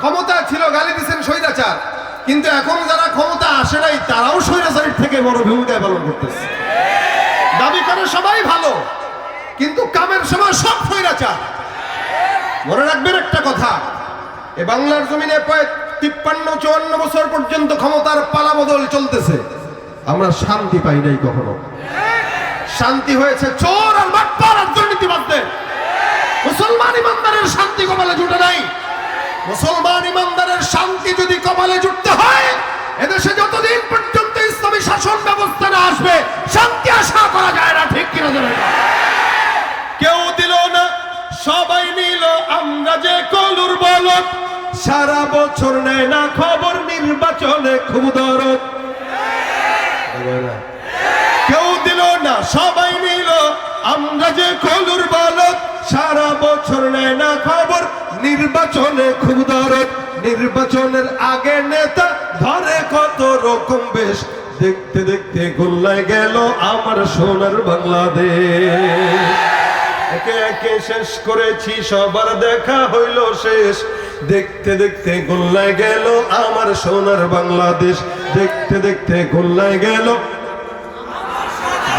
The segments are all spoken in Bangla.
ক্ষমতায় ছিল, গালি দিচ্ছেন স্বৈরাচার, কিন্তু এখন যারা ক্ষমতা আসে নাই তারাও স্বৈরাচারের থেকে বড় ভূমিকা পালন করতেছে। দাবি করে সবাই ভালো, কিন্তু কামের সময় সব স্বৈরাচার। মনে রাখবেন একটা কথা, এ বাংলার জমিনে প্রায় 53-54 বছর পর্যন্ত ক্ষমতার পালাবদল চলতেছে, আমরা শান্তি পাই নাই কখনো। শান্তি হয়েছে চোর আর বাটপার আর দুর্নীতিবাদদের। মুসলমান ইমানদারের শান্তি কপালে জুটে নাই। মুসলমান ইমানদারের শান্তি যদি কপালে জুটতে হয়, এদেশে যতদিন পর্যন্ত ইসলামী শাসন ব্যবস্থা না আসবে শান্তি আশা করা যায় না। ঠিক কিনা জানেন? কেউ দিল না, সবাই নিল, আমরা যে কলুর বলদ, সারা বছর নেয় না খবর, নির্বাচনে খুব দরদ। কেউ দিল না, সবাই নিল, আমরা যে কলুর বলদ, সারা বছর নেয় না খবর, নির্বাচনে খুব দরদ। নির্বাচনের আগে নেতা ধরে কত রকম বেশ, দেখতে দেখতে গোল্লায় গেল আমার সোনার বাংলাদেশ। একে একে শেষ করেছি, সবার দেখা হইল শেষ, দেখতে দেখতে গোল্লায় গেল আমার সোনার বাংলাদেশ। দেখতে দেখতে গোল্লায় গেল,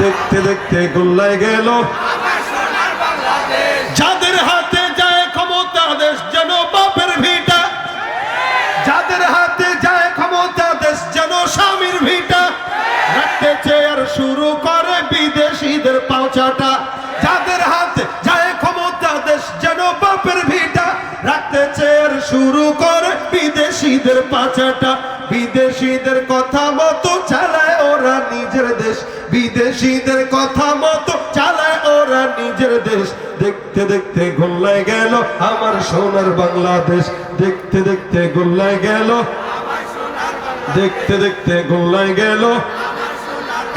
দেখতে দেখতে গোল্লায় গেল যাদের হাতে যায় ক্ষমতা দেশ যেন বাপের ভিটা, যাদের হাতে যায় ক্ষমতা দেশ যেন স্বামীর ভিটা, রাখতে চেয়ার শুরু করে বিদেশিদের পাউচাটা। যাদের হাতে যায় ক্ষমতা দেশ যেন বাপের ভিটা, রাখতে চেয়ার শুরু করে বিদেশিদের পাচাটা। বিদেশিদের কথা মতো চালায় ওরা নিজের দেশ, বিদেশিদের কথা মতো চালায় ওরা নিজের দেশ। দেখতে দেখতে গোল্লায় গেল আমার সোনার বাংলাদেশ। দেখতে দেখতে গোল্লায় গেল, দেখতে দেখতে গোল্লায় গেল,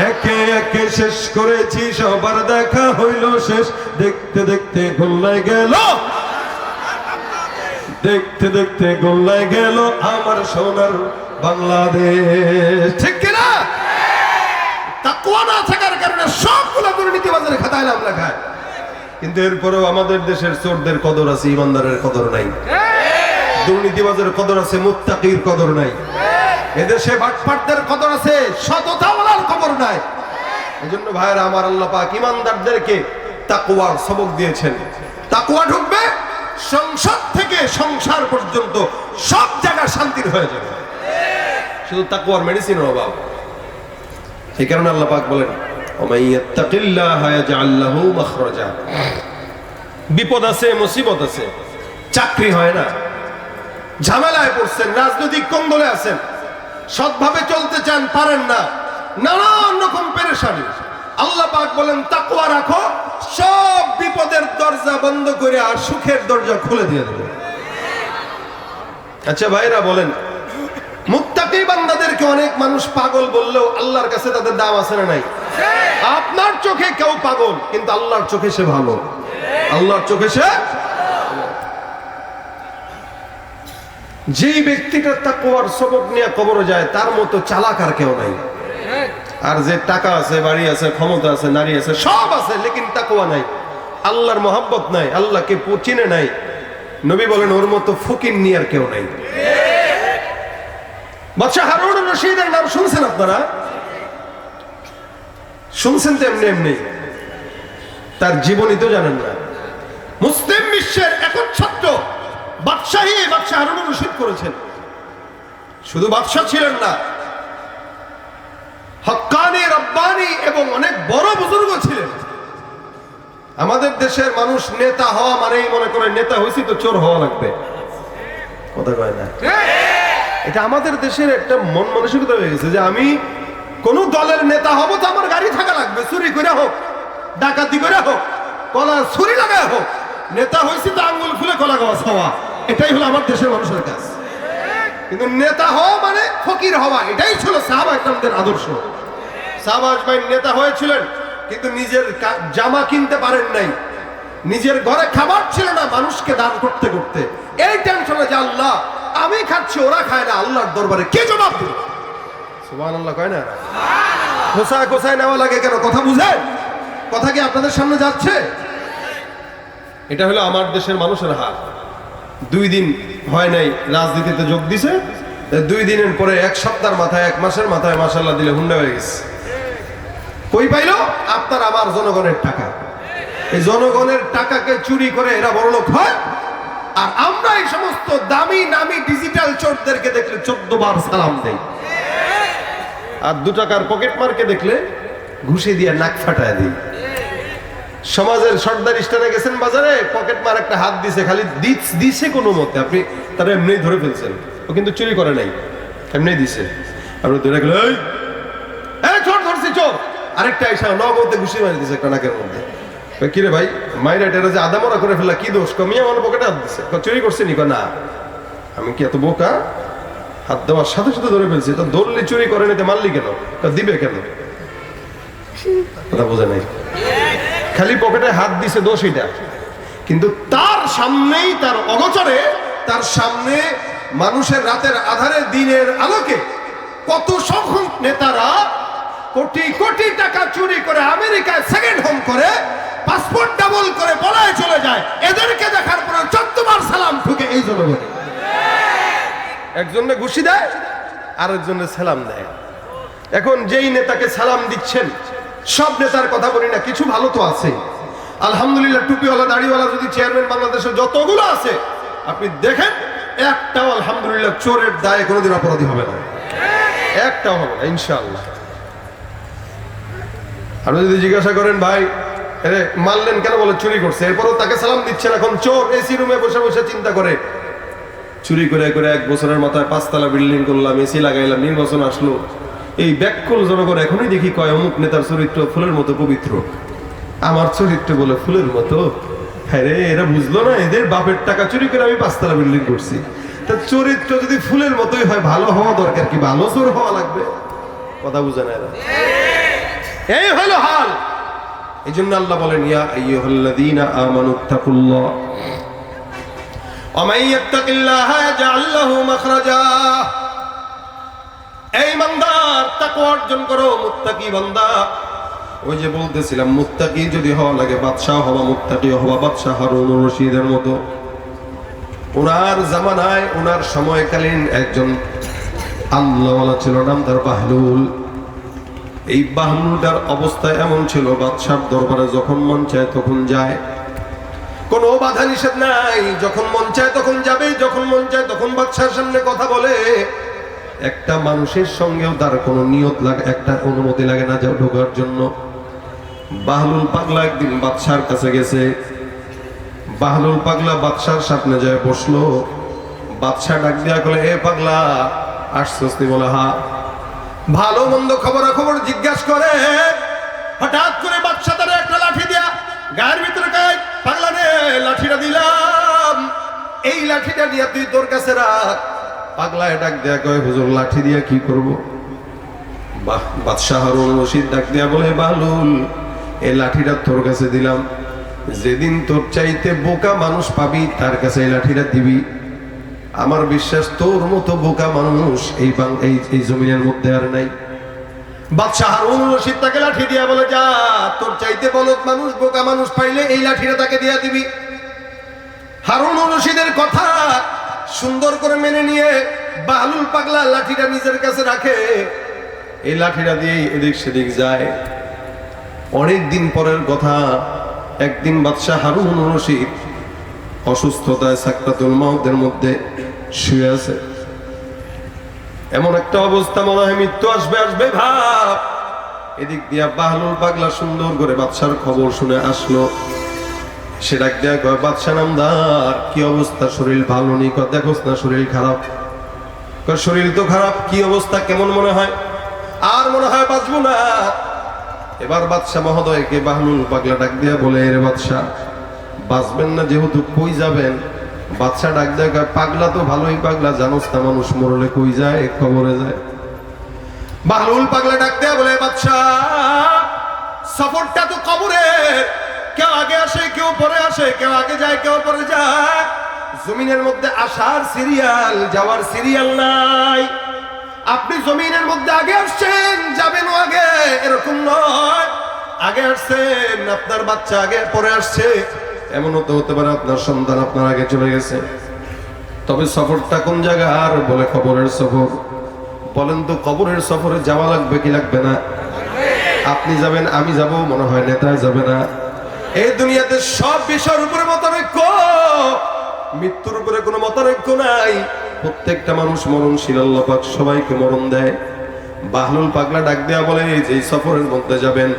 একে একে শেষ করেছি, সবার দেখা হইল শেষ। দেখতে দেখতে গোল্লায় গেল, দেখতে দেখতে গোল্লায় গেল আমার সোনার বাংলাদেশ। ঠিক কিনা? তাকওয়া না থাকার কারণে সবগুলো দুর্নীতিবাজের খাতায় নাম লেখায়, কিন্তু এরপরেও আমাদের দেশের চোরদের কদর আছে, ইমানদারের কদর নাই। দুর্নীতিবাজের কদর আছে, মুত্তাকির কদর নাই। এদেশে বাটপাটদের কদর আছে, সততাওয়ালার কদর নাই। এজন্য ভাইরা আমার, আল্লাহ পাক ইমানদারদেরকে তাকওয়ার সবক দিয়েছেন। তাকওয়া ঢুকবে সংসদ থেকে সংসার পর্যন্ত সব জায়গা শান্তির হয়ে যাবে। শুধু তাকওয়ার মেডিসিনের অভাব। এই কারণে আল্লাহ পাক বলেন, ওমাইয়াত্তাকিল্লাহা ইয়াজআল লাহু মাখরাজা। বিপদ আছে, মুসিবত আছে, চাকরি হয় না, ঝামেলায় পড়ছেন, রাজনৈতিক কন্দলে আছেন, সৎভাবে চলতে চান, পারেন না, নানান রকম পেরেশানি। আল্লাহ পাক বলেন তাকওয়া রাখো, সব বিপদের দরজা বন্ধ করে আর সুখের দরজা খুলে দিয়ে দেবে। আচ্ছা ভাইরা বলেন, মুত্তাকি বান্দাদেরকে অনেক মানুষ পাগল বললেও আল্লাহর কাছে তাদের দাম আছে না নাই? আপনার চোখে কেউ পাগল, কিন্তু আল্লাহর চোখে সে ভালো। আল্লাহর চোখে সে, যেই ব্যক্তিটা তাকওয়ার সবক নিয়ে কবরে যায় তার মতো চালাক আর কেউ নাই। আর যে টাকা আছে, বাড়ি আছে, ক্ষমতা আছে, নারী আছে, সব আছে, লেকিন তাকওয়া নাই, আল্লাহর মহব্বত নাই, আল্লাহকে চিনে নাই, নবী বলেন ওর মতো ফকির নিয়ে আর কেউ নাই। বাদশাহ হারুন রশিদের নাম শুনছেন আপনারা? শুনছেন তো এমনি এমনি, তার জীবনী তো জানেন না। মুসলিম বিশ্বের একচ্ছত্র বাদশাহী বাদশাহ হারুন রশিদ করেছেন। শুধু বাদশাহ ছিলেন না, হক্কানি, রব্বানি এবং অনেক বড় বুজুর্গ ছিলেন। আমাদের দেশের মানুষ নেতা হওয়া মানেই মনে করে নেতা হয়েছি তো চোর হওয়া লাগবে, কথা কয় না? এটা আমাদের দেশের একটা মন মানসিকতা হয়ে গেছে যে আমি কোন দলের নেতা হব তো আমার গাড়ি থাকা লাগবে, চুরি করে হোক, ডাকাতি করে হোক, কলা ছুরি লাগায় হোক, নেতা হয়েছি তো আঙ্গুল খুলে কলা গাছ হওয়া, এটাই হলো আমার দেশের মানুষের কাজ। কিন্তু নেতা হওয়া মানে ফকির হওয়া, এটাই ছিল সাহাবা ইকরামদের আদর্শ। সাহাবা আজমাইন নেতা হয়েছিলেন, কিন্তু নিজের জামা কিনতে পারেন নাই, নিজের ঘরে খাবার ছিল না, মানুষকে দান করতে করতে এই টেনশনে যে আল্লাহ আমি খাচ্ছি ওরা খায় না, আল্লাহর দরবারে কে জবাব দেবে? সুবহানাল্লাহ কয় না? কোথায় কোথায় নেওয়া লাগে কেন? কথা বুঝেন? কথা কি আপনাদের সামনে যাচ্ছে? এটা হলো আমার দেশের মানুষের হাল। 2 দিন হয় নাই, রাজনীতিতে যোগ দিছে। 2 দিনের পরে 1 সপ্তাহের মাথায় 1 মাসের মাথায় মাশাআল্লাহ দিলে হুন্ডা হয়ে গেছে। কই পাইলো? আপনার আমার জনগণের টাকা। এই জনগণের টাকাকে চুরি করে এরা বড়লোক হয়, আর আমরা এই সমস্ত দামি নামি ডিজিটাল চোরদেরকে দেখলে 14 বার সালাম দেই, আর 2 টাকার পকেট মারকে দেখলে ঘুষি দিয়ে নাক ফাটায় দিই। সমাজের সর্দার স্টানে গেছেন বাজারে, পকেট মার একটা হাত দিছে, খালি দিছে কোনো মতে, আপনি তারা এমনি ধরে ফেলছেন, ও কিন্তু চুরি করে নাই, এমনি দিছে। আপনি ধরে গেলে এই চোর ধরছি চোর, আরেকটা এসে নগদে ঘুষি মারি দিছে একটা নাকের মধ্যে। কিরে ভাই মাইরা টেরা যে আদামরা করে ফেললা, কি দোষ? কমিয়ে আমার পকেটে হাত দিছে, চুরি করছে নি? না, আমি কি এত বোকা? হাত দেওয়ার সাথে সাথে ধরে ফেলছি। তো ধরলে চুরি করে নিতে মারলি কেন? দিবে কেন? কথা বোঝে নাই, খালি পকেটে হাত দিছে, দোষ এটা। কিন্তু তার সামনেই, তার অগোচরে, তার সামনে মানুষের রাতের আধারে দিনের আলোকে কত সংখ্যক নেতারা কোটি কোটি টাকা চুরি করে আমেরিকায় সেকেন্ড হোম করে, পাসপোর্ট ডাবল করে পলায় চলে যায়। এদেরকে দেখার পরে 14 বার সালাম ঠুকে এই জনগণ। একজনে ঘুষি দেয়, আরেকজনে সালাম দেয়। এখন যেই নেতাকে সালাম দিচ্ছেন, সব নেতার কথা বলি না, কিছু ভালো তো আছে আলহামদুলিল্লাহ। টুপিওয়ালা দাড়িওয়ালা যদি চেয়ারম্যান বাংলাদেশে যতগুলো আছে আপনি দেখেন, একটাও আলহামদুলিল্লাহ চোরের দায়ে কোনোদিন অপরাধী হবে না, একটাও হবে না ইনশাআল্লাহ। আপনি যদি জিজ্ঞাসা করেন ভাই আরে মারলেন কেন, বলে চুরি করছে, এরপরও তাকে সালাম দিচ্ছেন। এখন চোর এসি রুমে বসে বসে চিন্তা করে, চুরি করে করে 1 বছরের মাথায় 5 তলা বিল্ডিং করলাম, এসি লাগাইলাম, নির্বাচন আসলো, এই ব্যাকুল জনগণ এখনই দেখি কয় অমুক নেতার চরিত্র ফুলের মতো পবিত্র, আমার চরিত্র বলে ফুলের মতো। হ্যাঁ রে, এরা বুঝলো না এদের বাপের টাকা চুরি করে আমি 5 তলা বিল্ডিং করছি। তা চরিত্র যদি ফুলের মতোই হয়, ভালো হওয়া দরকার কি, ভালো চোর হওয়া লাগবে? কথা বুঝে না এরা, এই হলো হাল। এই জন্য আল্লাহ বলেন ইয়া আইয়ুহাল্লাযীনা আমানুত্তাকুল্লাহ ওয়া মান ইয়াত্তাকিল্লাহা ইয়াজআল লাহু মাখরাজা। এই বান্দার তাকওয়া অর্জন করো, মুত্তাকি বান্দা। ওই যে বলতেছিলাম, মুত্তাকি যদি হওয়া লাগে বাদশাহ হওয়া, মুত্তাকি হওয়া বাদশাহ হারুন রশিদের মতো। ওনার জামানায়, ওনার সময়কালীন একজন আল্লাহওয়ালা ছিল, নাম তার বাহলুল। এই বাহলুলটার অবস্থা এমন ছিল, বাদশার দরবারে যখন মন চায় তখন যায়, কোনো বাধা নিষেধ নাই, যখন মন চায় তখন যাবে, যখন মন চায় তখন বাদশার সামনে কথা বলে। একটা মানুষের সঙ্গেও তার কোনো নিয়ত লাগে, একটা অনুমতি লাগে না যাও ঢোকার জন্য। বাহলুল পাগলা একদিন বাদশার কাছে গেছে, বাহলুল পাগলা বাদশার সামনে যায় বসলো। বাদশা ডাক দিয়া বলে, এ পাগলা আসছস? বলে হা। ভালো মন্দ খবরাখবর জিজ্ঞাসা করে। হঠাৎ করে বাদশা তার একটা লাঠি দিয়া গায়ের ভিতরে কয়, পাগলা রে লাঠিটা দিলাম, এই লাঠিটা দিয়া তুই তোর কাছে রাখ। পাগলা ডাক দেয়া কয়, হুজুর লাঠি দিয়া কি করব? বাদশাহ হারুন রশিদ ডাক দেয়া বলে, বাহলুল এই লাঠিটা তোর কাছে দিলাম, যেদিন তোর চাইতে বোকা মানুষ পাবি তার কাছে এই লাঠিটা দিবি। আমার বিশ্বাস তোর মতো বোকা মানুষ এই জমিনের মধ্যে আর নাই। বাদশাহ হারুন রশিদ তাকে লাঠি দিয়া বলে, যা তোর চাইতে বলদ মানুষ বোকা মানুষ পাইলে এই লাঠিটা তাকে দিয়া দিবি। হারুন রশিদের কথা সুন্দর করে মেনে নিয়ে বাহলুল পাগলা লাঠিটা নিজের কাছে রাখে। এই লাঠিটা দিয়ে এদিক সেদিক যায়। অনেক দিন পরের কথা, একদিন বাদশাহ হারুন রশিদ অসুস্থতায় সাকরাতুল মউতের মধ্যে শুয়ে আছে। এমন একটা অবস্থা, মনে হয় মৃত্যু আসবে আসবে ভাব। এদিক দিয়া বাহলুল পাগলা সুন্দর করে বাদশার খবর শুনে আসলো। সে ডাক দেয়া কয়, বাদশা নামদার কি অবস্থা, শরীর ভালো নেই? দেখোস না শরীর খারাপ? শরীর তো খারাপ, কি অবস্থা, কেমন মনে হয়? আর মনে হয় বাঁচবো না। এবার বাদশা মহোদয়কে বাহলুল পাগলা ডাক দেয়া বলে, এর বাদশা বাঁচবেন না যেহেতু কই যাবেন? বাদশা ডাক দেয়া কয়, পাগলা তো ভালোই পাগলা, জানোস না মানুষ মরলে কই যায়? কবরে যায়। বাহলুল পাগলা ডাক দেয়া বলে, বাদশা সফরটা তো কবরে, কেউ আগে আসে কেউ পরে আসে, কেউ আগে যায় কেউ পরে যায়। জমিনের মধ্যে আসার সিরিয়াল, যাওয়ার সিরিয়াল নাই। আপনি জমিনের মধ্যে আগে আসছেন, যাবেন আগে, এরকম নয়। আগে আসছেন, আপনার বাচ্চা আগে পরে আসছে, এমনও তো হতে পারে আপনার সন্তান আপনার আগে চলে গেছে। তবে সফরটা কোন জায়গা? আর বলে কবরের সফর। বলেন তো কবরের সফরে যাওয়া লাগবে কি লাগবে না? আপনি যাবেন, আমি যাব, মনে হয় নেতা যাবে না। এই দুনিয়াতে সব বিষয়ের উপরে মতানৈক্য, মৃত্যুর উপরে কোনো মতানৈক্য নাই। প্রত্যেকটা মানুষ মরণশীল, আল্লাহ পাক সবাইকে মরণ দেয়। বাহলুল পাগলা ডাক দেয়া বলে, যে সফরের মধ্যে যাবেন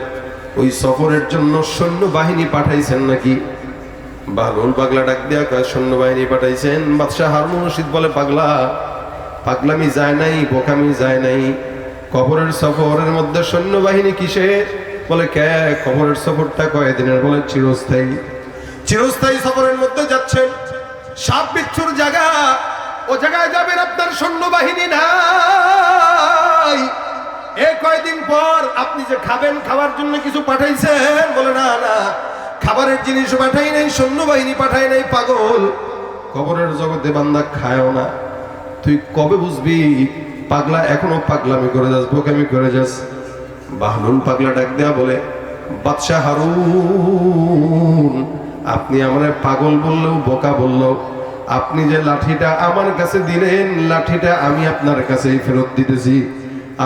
ওই সফরের জন্য সৈন্যবাহিনী পাঠাইছেন নাকি? বাহলুল পাগলা ডাক দেয়া কয়, সৈন্যবাহিনী পাঠাইছেন। বাদশাহ হারুন রশিদ বলে, পাগলা, পাগলামি যায় নাই, বোকামি যায় নাই। কবরের সফরের মধ্যে সৈন্যবাহিনী কিসে? বলে কে? কবরের সফরটা কয়দিনের? বলে চিরস্থায়ী। চিরস্থায়ী সফরের মধ্যে যাচ্ছেন, সাপ বিচ্ছুর জায়গা, ও জায়গায় যাবেন, আপনার সৈন্যবাহিনী নাই। এই কয়দিন পর আপনি যে খাবেন, খাওয়ার জন্য কিছু পাঠাইছেন? বলে না না, খাবারের জিনিস পাঠাই নাই, সৈন্যবাহিনী পাঠাই নাই। পাগল, কবরের জগতে বান্দা খায়ও না। তুই কবে বুঝবি? পাগলা এখনো পাগলামি করে যাস, বোকামি করে যাস। বাহলুল পাগলা ডাক দেয়া বলে, বাদশাহ হারুন, আপনি আমারে পাগল বললেও বোকা বললেও, আপনি যে লাঠিটা আমার কাছে দিলেন, লাঠিটা আমি আপনার কাছেই ফেরত দিতেছি।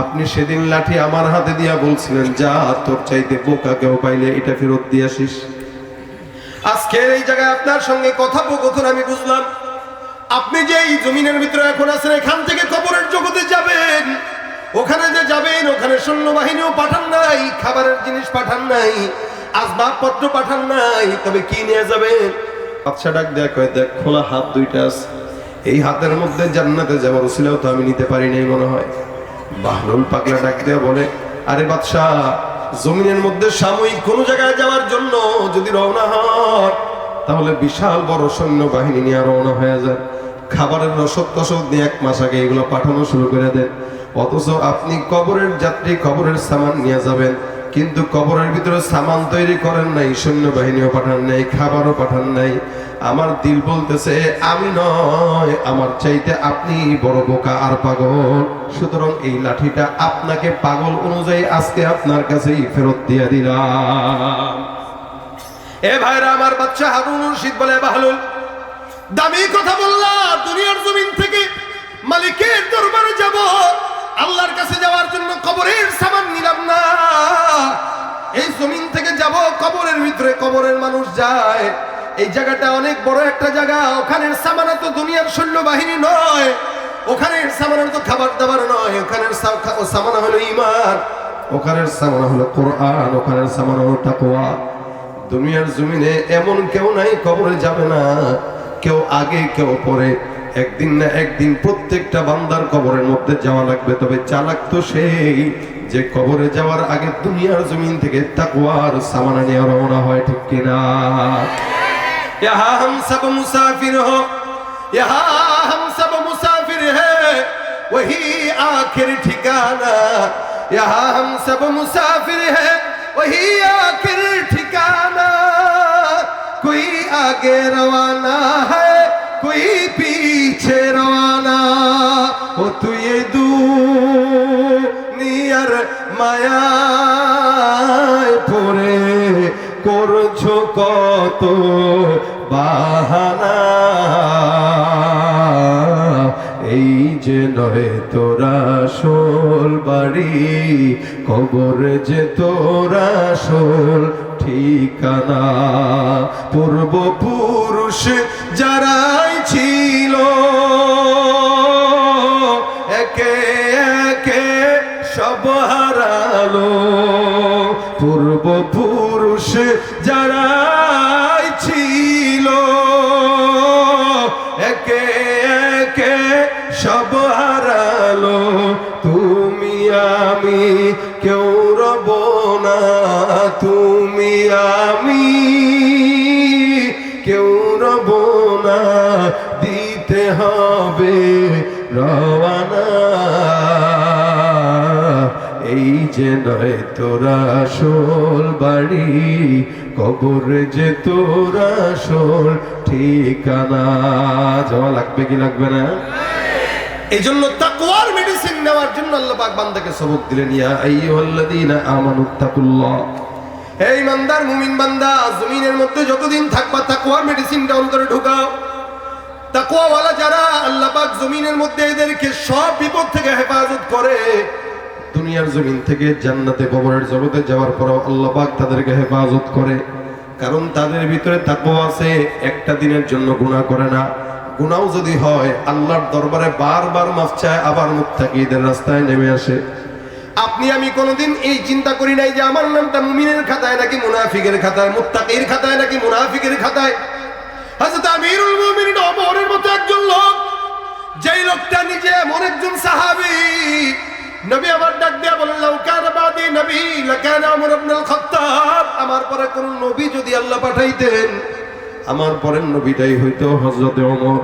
আপনি সেদিন লাঠি আমার হাতে দিয়া বলছিলেন, যা তোর চাইতে বোকা কেউ পাইলে এটা ফেরত দিয়ে আসিস। আজকের এই জায়গায় আপনার সঙ্গে কথোপকথন আমি বুঝলাম, আপনি যে এই জমিনের ভিতরে এখন আছেন, এখান থেকে কবরের জগতে যাবেন। ওখানে যে যাবেন, ওখানে সৈন্যবাহিনীও পাঠান নাই, খাবারের জিনিস পাঠান নাই, আসবাবপত্র পাঠান নাই, তবে কি নিয়ে যাবেন? বাদশা ডাক দেয়া কয়, দেখ খোলা হাত দুইটা আছে, এই হাতের মধ্যে জান্নাতে যাওয়ার উসিলাও তো আমি নিতে পারি নাই মনে হয়। বাহলুল পাগলা ডাক দেয়া বলে, আরে বাদশাহ, জমিনের মধ্যে সাময়িক কোন জায়গায় যাওয়ার জন্য যদি রওনা হন, তাহলে বিশাল বড় সৈন্যবাহিনী নিয়ে রওনা হয়ে যায়। খাবারের রসদ টসদ নিয়ে 1 মাস আগে এগুলো পাঠানো শুরু করে দেন। অথচ আপনি কবরের যাত্রী, কবরের সামান নিয়ে যাবেন, কিন্তু কবরের ভিতরে সামান তৈরি করেন নাই, সৈন্যবাহিনীও পাঠান নাই, খাবারও পাঠান নাই। আমার দিল বলতেছে আমি নয়, আমার চাইতে আপনি বড় বোকা আর পাগল। সুতরাং এই লাঠিটা আপনাকে পাগল অনুযায়ী আজকে আপনার কাছেই ফেরত দিয়ে দিলাম। এ ভাইরা আমার, বাদশা হারুন রশিদ বলে, বাহলুল, দামি কথা বললা, দুনিয়ার জমিন থেকে মালিকের দরবারে যাব, আল্লাহর কাছে যাওয়ার জন্য কবরের সামান নিলাম না। এই জমিন থেকে যাব কবরের ভিতরে, কবরের মানুষ যায়। এই জায়গাটা অনেক বড় একটা জায়গা, ওখানের সামানা তো দুনিয়ার সৈন্যবাহিনী নয়, ওখানের সামানা তো খাবার দাবার নয়, ওখানের সামানা হলো ঈমান, ওখানের সামানা হলো কোরআন, ওখানের সামানা হলো তাকওয়া। দুনিয়ার জমিনে এমন কেউ নাই কবরে যাবে না, কেউ আগে কেউ পরে, একদিন না একদিন প্রত্যেকটা বান্দার কবরের মধ্যে যাওয়া লাগবে। তবে চালাক তো সেই যে কবরে যাওয়ার আগে দুনিয়ার জমিন থেকে তাকওয়ার সামানা নিয়ে রওনা হয়, ঠিক কিনা? यहाँ हम सब मुसाफिर हो, यहाँ हम सब मुसाफिर है, वही आखिर ठिकाना। यहाँ हम सब मुसाफिर है, वही आखिर ठिकाना। कोई आगे रवाना है, कोई पीछे रवाना। ओ तू ये दुनियार मायाয় পড়ে করছো কত বাহানা, এই যে নয় তোরা আসল বাড়ি, কবর যে তোরা আসল ঠিকানা। পূর্বপুরুষ যারাই ছিল, একে একে সব হারালো। পূর্বপুরুষ যারাই ছিল, একে একে সব হারালো। তুমি আমি কেউ রব না, তুমি আমি কেউ রব না, দিতে হবে রওয়ানা। এই যে নয় তোরা আসল বাড়ি, কবর যে তোরা আসল ঠিকানা। যাওয়া লাগবে কি লাগবে না? এই জন্য তাকওয়ার মেডিসিন নেওয়ার জন্য আল্লাহ পাক বান্দাকে সবক দিলেন, ইয়া আইয়ুহাল্লাযীনা আমানুত্তাকুল্লাহ। হে ঈমানদার মুমিন বান্দা, জমিনের মধ্যে যতদিন থাকবা তাকওয়ার মেডিসিনটা অন্তরে ঢুকাও। তাকওয়াওয়ালা যারা আল্লাহ পাক জমিনের মধ্যে এদেরকে সব বিপদ থেকে হেফাজত করে, দুনিয়ার জমিন থেকে জান্নাতে কবরের জগতে যাওয়ার পরেও আল্লাহ পাক তাদেরকে হেফাজত করে, কারণ তাদের ভিতরে তাকওয়া আছে। একটা দিনের জন্য গুনাহ করে না, গুনাহও যদি হয় আল্লাহর দরবারে বারবার মাফ চায়, আবার মুত্তাকিদের রাস্তায় নেমে আসে। আপনি আমি কোনোদিন এই চিন্তা করি নাই যে আমার নামটা মুমিনের খাতায় নাকি মুনাফিকের খাতায়, মুত্তাকির খাতায় নাকি মুনাফিকের খাতায়। হযরত আমিরুল মুমিনিন ওমরের মতো একজন লোক, যেই লোকটা নিজে এমন একজন সাহাবী, নবী আবার ডাক দিয়া বলেন, লাউ কানা বাদি নবী লাকানা ওমর ইবনুল খাত্তাব, আমার পরে কোন নবী যদি আল্লাহ পাঠাইতেন, আমার পরের নবীটাই হইতো হযরত ওমর।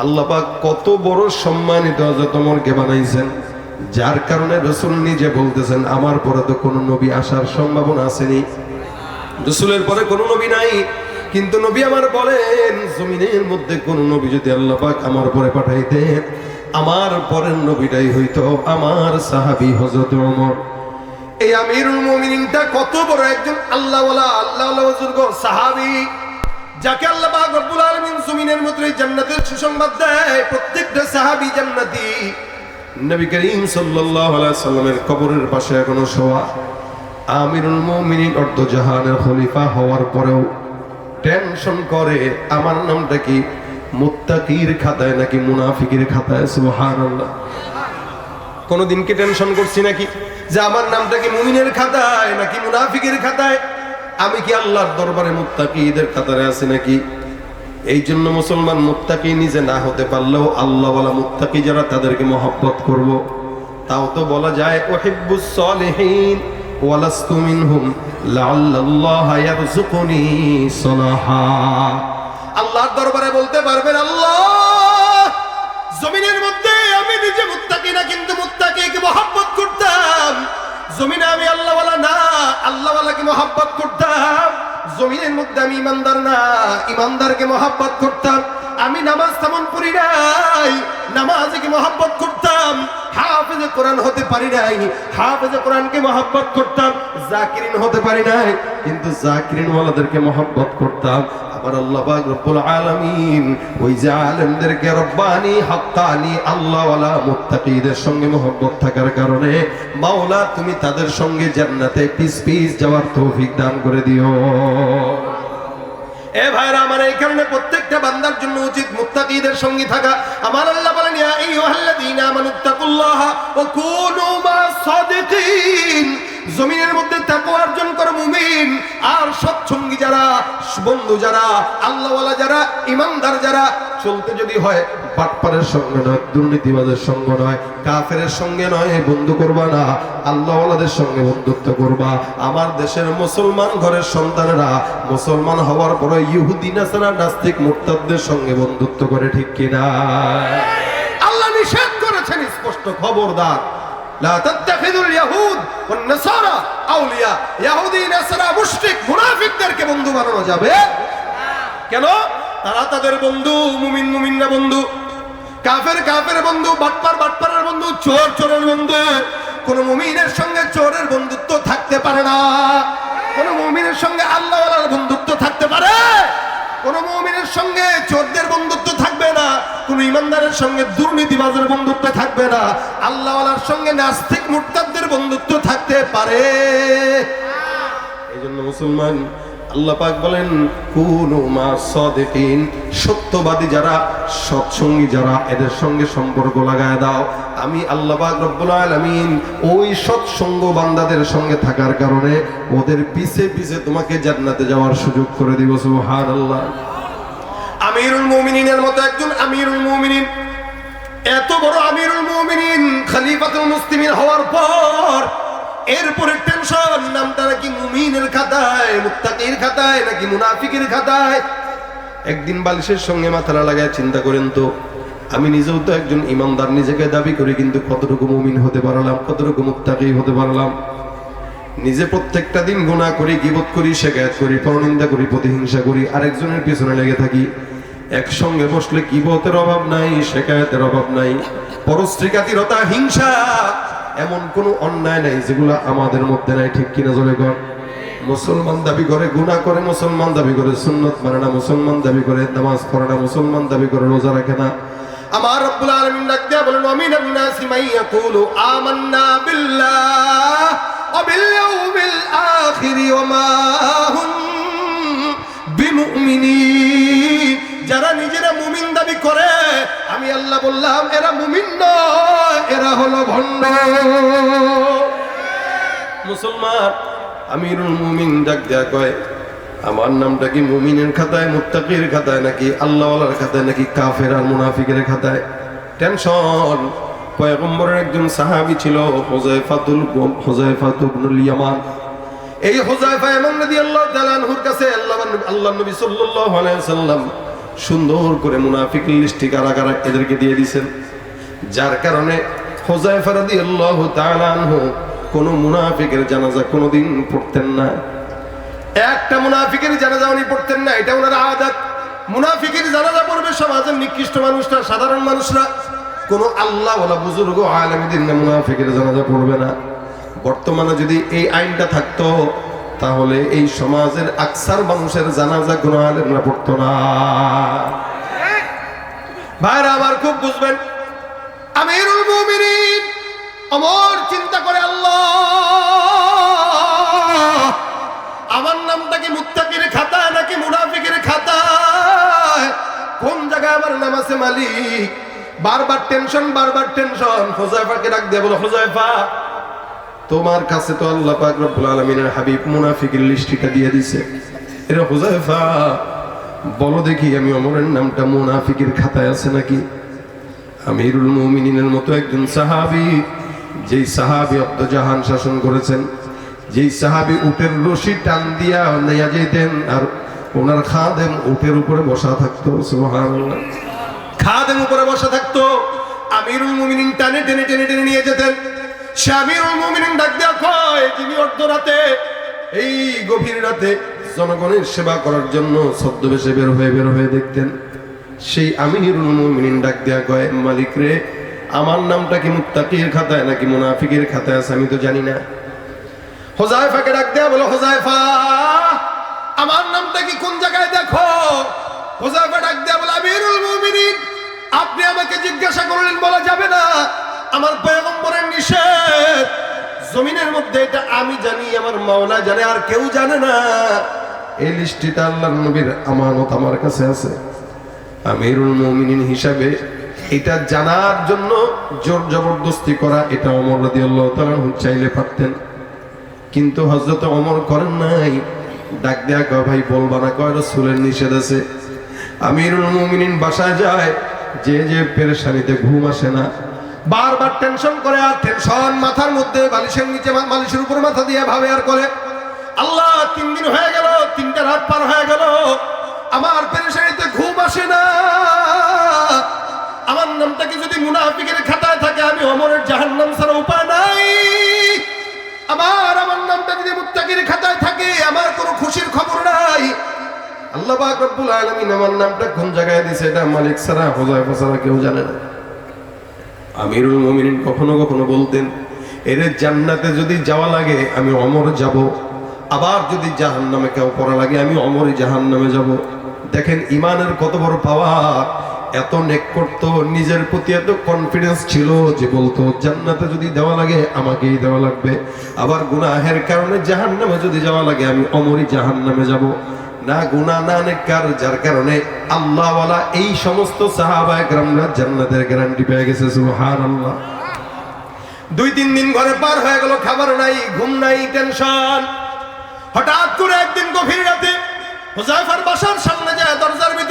আল্লাহ পাক কত বড় সম্মানিত হযরত ওমরকে বানাইছেন, যার কারণে রাসূল নিজে বলতেছেন আমার পরে তো কোনো নবী আসার সম্ভাবনা আসেনি, রাসূলের পরে কোনো নবী নাই। কিন্তু নবী আমার বলেন, জমিনের মধ্যে কোন নবী যদি আল্লাহ পাক আমার পরে পাঠাইতেন, আমার পরের নবীটাই হইতো আমার সাহাবী হযরত ওমর। এই আমিরুল মুমিনিনটা কত বড় একজন আল্লাহওয়ালা, আল্লাহওয়ালা বুজুর্গ সাহাবী, যাকে আল্লাহ পাক রব্বুল আলামিন জমিনের মধ্যে জান্নাতের সুসংবাদ দেয়। প্রত্যেকটা সাহাবী জান্নাতি। নবী করিম সাল্লাল্লাহু আলাইহি সাল্লামের কবরের পাশে এখনো শোয়া। আমিরুল মুমিনিন অর্ধজাহানের খলিফা হওয়ার পরেও টেনশন করে আমার নামটা কি মুত্তাকির খাতায় নাকি মুনাফিকের খাতায়। সুবহানাল্লাহ। কোনদিন কি টেনশন করছি নাকি যে আমার নামটা কি মুমিনের খাতায় নাকি মুনাফিকের খাতায়? আমি কি আল্লাহর দরবারে মুত্তাকিদের কাতারে আছি নাকি? এই জন্য মুসলমান মুত্তাকি নিজে না হতে পারলেও আল্লাহওয়ালা মুত্তাকি যারা তাদেরকে মহব্বত করব। তাও তো বলা যায় উহিব্বুস সালিহিন ওয়ালাস্তু মিনহুম লাআল্লাল্লাহা ইয়ারযুকুনি সালাহা। আল্লাহর দরবারে বলতে পারবেন, আল্লাহ জমিনের মধ্যে আমি নিজে মুত্তাকি না, কিন্তু মুত্তাকিকে মহব্বত করতাম। জমিনে আমি আল্লাহওয়ালা না, আল্লাহওয়ালাকে মহব্বত করতাম। জমিনের মধ্যে আমি ইমানদার না, ইমানদারকে মহব্বত করতাম। আমি নামাজ তেমন পড়ি নাই, নামাজকে মহব্বত করতাম। হাফেজে কোরআন হতে পারি নাই, হাফেজে কোরআনকে মহব্বত করতাম। জাকিরিন হতে পারি নাই, কিন্তু জাকিরিন ওয়ালাদেরকে মহব্বত করতাম। আবার আল্লাহ পাক রব্বুল আলামিন ওই যে আলেমদেরকে রব্বানি হাক্কানি আল্লাহওয়ালা মুত্তাকিদের সঙ্গে মহব্বত থাকার কারণে মাওলা তুমি তাদের সঙ্গে জান্নাতে পিস পিস যাওয়ার তৌফিক দান করে দিও। এ ভাইরা আমার, এই কারণে প্রত্যেকটা বান্দার জন্য উচিত মুত্তাকিদের সঙ্গে থাকা। আমার আল্লাহ বলেন, ইয়া আইয়ুহাল্লাযীনা আমানুত্তাকুল্লাহা ওয়া কুনু মা'আস সাদিকিন। জমিনের মধ্যে তাকওয়া অর্জন করো মুমিন, আর সৎসঙ্গী যারা, বন্ধু যারা, আল্লাহওয়ালা যারা, ইমানদার যারা, চলতে যদি হয় বাটপারের সঙ্গে নয়, দুর্নীতিবাজের সঙ্গে নয়, কাফেরের সঙ্গে নয়, বন্ধু করবা না, আল্লাহওয়ালাদের সঙ্গে বন্ধুত্ব করবা। আমার দেশের মুসলমান ঘরের সন্তানেরা মুসলমান হওয়ার পরে ইহুদি নাসারা নাস্তিক মুরতাদদের সঙ্গে বন্ধুত্ব করে, ঠিক কিনা? আল্লাহ নিষেধ করেছেন স্পষ্ট, খবরদার লা তাত্তাখিযুল ইয়াহুদ ওয়ান নাসারা আউলিয়া। ইহুদি নাসারা মুশরিক মুনাফিকদেরকে বন্ধু বানানো যাবে না। কেন? তারা তাদের বন্ধু, মুমিন মুমিনরা বন্ধু, কাফের কাফের বন্ধু, বাটপার বাটপারের বন্ধু, চোর চোরের বন্ধু। কোন মুমিনের সঙ্গে চোরের বন্ধুত্ব থাকতে পারে না। কোন মুমিনের সঙ্গে আল্লাহওয়ালার বন্ধুত্ব থাকতে পারে? কোন মুমিনের সঙ্গে চোরদের বন্ধুত্ব থাকবে না। কোন ইমানদারের সঙ্গে দুর্নীতিবাজের বন্ধুত্ব থাকবে না। আল্লাহওয়ালার সঙ্গে নাস্তিক মুরতাদদের বন্ধুত্ব থাকতে পারে? এই জন্য মুসলমান, আল্লাহ পাক বলেন কুনু মা'আস সাদিকিন, সত্যবাদী যারা, সৎসঙ্গী যারা, এদের সঙ্গে সম্পর্ক লাগায় দাও। আমি আল্লাহ পাক রব্বুল আলামিন ওই সৎসঙ্গ বান্দাদের সঙ্গে থাকার কারণে ওদের পিছে পিছে তোমাকে জান্নাতে যাওয়ার সুযোগ করে দিব। সুবহানাল্লাহ। আমিরুল মুমিনিনের মতো একজন আমিরুল মুমিনিন, এত বড় আমিরুল মুমিনিন, খলিফাতুল মুসলিমিন হওয়ার পর এরপরে টেনশন, নামটা নাকি মুমিনের খাতায়, মুত্তাকির খাতায় নাকি মুনাফিকের খাতায়। একদিন বালিশের সঙ্গে মাথাটা লাগায় চিন্তা করেন তো, আমি নিজেও তো একজন ইমানদার নিজেকে দাবি করি, কিন্তু কতটুকু মুমিন হতে পারলাম, কতটুকু মুত্তাকি হতে পারলাম? নিজে প্রত্যেকটা দিন গুনাহ করি, গীবত করি, শিকায়াত করি, পরনিন্দা করি, প্রতিহিংসা করি, আরেকজনের পিছনে লেগে থাকি। একসঙ্গে বসলে গীবতের অভাব নাই, শিকায়াতের অভাব নাই, পরস্ত্রীকাতিরতা, হিংসা, এমন কোন অন্যায় নাই যেগুলো আমাদের মধ্যে নাই, ঠিক কিনা? জোরে কর। মুসলমান দাবি করে, গুনাহ করে, মুসলমান দাবি করে, সুন্নত মানে না, মুসলমান দাবি করে, নামাজ পড়ে না, মুসলমান দাবি করে, রোজা রাখে না। আমার রব্বুল আলামিন ডাক দিয়া বলেন, ওয়া মিনান নাসি মান ইয়াকুলু আমান্না বিল্লাহ ওয়া বিল ইয়াউমিল আখির ওয়া মা হুম বিমুমিনিন। যারা নিজেরা মুমিন দাবি করে, আমি আল্লাহ বললাম এরা মুমিন নয়, এরা হলো ভণ্ড। মুসলমান আমিরুল মুমিন ডাক দেয়া কয়, আমার নামটা কি মুমিনের খাতায়, মুত্তাকির খাতায়, নাকি আল্লাহওয়ালার খাতায়, নাকি কাফের আর মুনাফিকের খাতায়? টেনশন। পয়গম্বরের একজন সাহাবী ছিল হুযায়ফা ইবনুল ইয়ামান। এই হুযায়ফা ইয়ামান রাদিয়াল্লাহু তাআলা আনহুর কাছে আল্লাহর নবী সাল্লাল্লাহু আলাইহি ওয়াসাল্লাম সুন্দর করে মুনাফিকের লিস্টি কারা কারা এদেরকে দিয়ে দিয়েছেন, যার কারণে হুযায়ফা রাদিয়াল্লাহু তাআলা আনহু কোন মুনাফিকের জানাজা কোনোদিন পড়তেন না। একটা মুনাফিকের জানাজা উনি পড়তেন না, এটা ওনার আদত। মুনাফিকের জানাজা পড়বে সমাজের নিকৃষ্ট মানুষরা, সাধারণ মানুষরা। কোন আল্লাহ ওয়ালা বুজুর্গ আলেমদের মুনাফিকের জানাজা পড়বে না। বর্তমানে যদি এই আইনটা থাকতো, তাহলে এই সমাজের আকসার মানুষের জানাজা কোন আলেমরা পড়তো না। ভাইরা আমার খুব বুঝবেন, আমিরুল মুমিনিন আমার চিন্তা করে, আল্লাহ আমার নামটা কি মুত্তাকির খাতায় নাকি মুনাফিকের খাতায়? কোন জায়গায় আমার নাম আছে মালিক? বারবার টেনশন, বারবার টেনশন। হুযায়ফাকে ডাক দিয়ে বলো, হুযায়ফা তোমার কাছে তো আল্লাহ পাক রব্বুল আলামিনের হাবিব মুনাফিকের লিস্টটা দিয়ে দিয়েছে। এরা হুযায়ফা বলো দেখি, আমি ওমরের নামটা মুনাফিকের খাতায় আছে নাকি? আমিরুল মুমিনিনের মতো একজন সাহাবী, যেই সাহাবী আব্দুজাহান শাসন করেছেন, যেই সাহাবী উটের রশি টান দিয়া নিয়ে যেতেন, আর ওনার খাদেম উটের উপরে বসা থাকতো। সুবহানাল্লাহ। খাদেম উপরে বসা থাকতো, আমিরুল মুমিনিন টানে টেনে টেনে টেনে নিয়ে যেতেন। সে আমিরুল মুমিনিন ডাক দেয়া কয়, যিনি অর্ধরাতে, এই গভীর রাতে জনগণের সেবা করার জন্য ছদ্মবেশে বের হয়ে দেখতেন, সেই আমিরুল মুমিনিন ডাক দেয়া কয়, মালিক রে, আমার নামটা কি মুত্তাকির খাতায় নাকি মুনাফিকের খাতায় আছে আমি তো জানি না। হুযায়ফাকে ডাক দেয়া বলো, হুযায়ফা আমার নামটা কি কোন জায়গায় দেখো? হুযায়ফা ডাক দেয়া বলে, আমিরুল মুমিনিন আপনি আমাকে জিজ্ঞাসা করলেন, বলা যাবে না, আমার পয়গম্বরের নিষেধ। জমিনের মধ্যে এটা আমি জানি, আমার মাওলা জানে, আর কেউ জানে না। এই লিস্টটা আল্লাহর নবীর আমানত আমার কাছে আছে। আমিরুল মুমিনিন হিসাবে এটা জানার জন্য জোর জবরদস্তি করা, এটা ওমর রাদিয়াল্লাহু তাআলা চাইলে পারতেন, কিন্তু হযরত ওমর করেন নাই। ডাক দেয়া কয়, ভাই বলবা না? কয় রাসূলের নিষেধ আছে। আমিরুল মুমিনিন বাসায় যায়, যে পেরেশানিতে ঘুম আসে না, বারবার টেনশন করে, আর টেনশন মাথার মধ্যে, বালিশের নিচে, বালিশের উপর মাথা দিয়ে ভাবে আর করে, আল্লাহ 3 দিন হয়ে গেল, 3টা রাত পার হয়ে গেল, আমার পেরেশানিতে ঘুম আসে না। আমার নামটা কি যদি মুনাফিকের খাতায় থাকে, আমি ওমরের জাহান্নাম ছাড়া উপায় নাই। আমার নামটা যদি মুত্তাকির খাতায় থাকে, আমার কোনো খুশির খবর নাই। আল্লাহ পাক রব্বুল আলামিন আমার নামটা কোন জায়গায় দিয়েছে, এটা মালিক ছাড়া, হুযায়ফা ছাড়া কেউ জানে না। আমিরুল মুমিনিন কখনো কখনো বলতেন, এর জান্নাতে যদি যাওয়া লাগে আমি ওমর যাব, আবার যদি জাহান্নামে কেউ পড়া লাগে আমি ওমরই জাহান্নামে যাব। দেখেন ইমানের কত বড় পাওয়ার। এত নেক করতো, নিজের প্রতি এত কনফিডেন্স ছিল যে বলতো, জান্নাতে যদি দেওয়া লাগে আমাকেই দেওয়া লাগবে, আবার গুনাহের কারণে জাহান্নামে যদি যাওয়া লাগে আমি ওমরই জাহান্নামে যাব। না গুনাহ না নেককার, যার কারণে আল্লাহওয়ালা এই সমস্ত সাহাবায়ে কেরামরা জান্নাতের গ্যারান্টি পেয়ে গেছে। সুবহানাল্লাহ। 2-3 দিন ঘরে পার হয়ে গেল, খাবার নাই, ঘুম নাই, টেনশন। হঠাৎ করে একদিন গভীর রাতে হুযায়ফার বাসার সামনে যায়, দরজার ভিতরে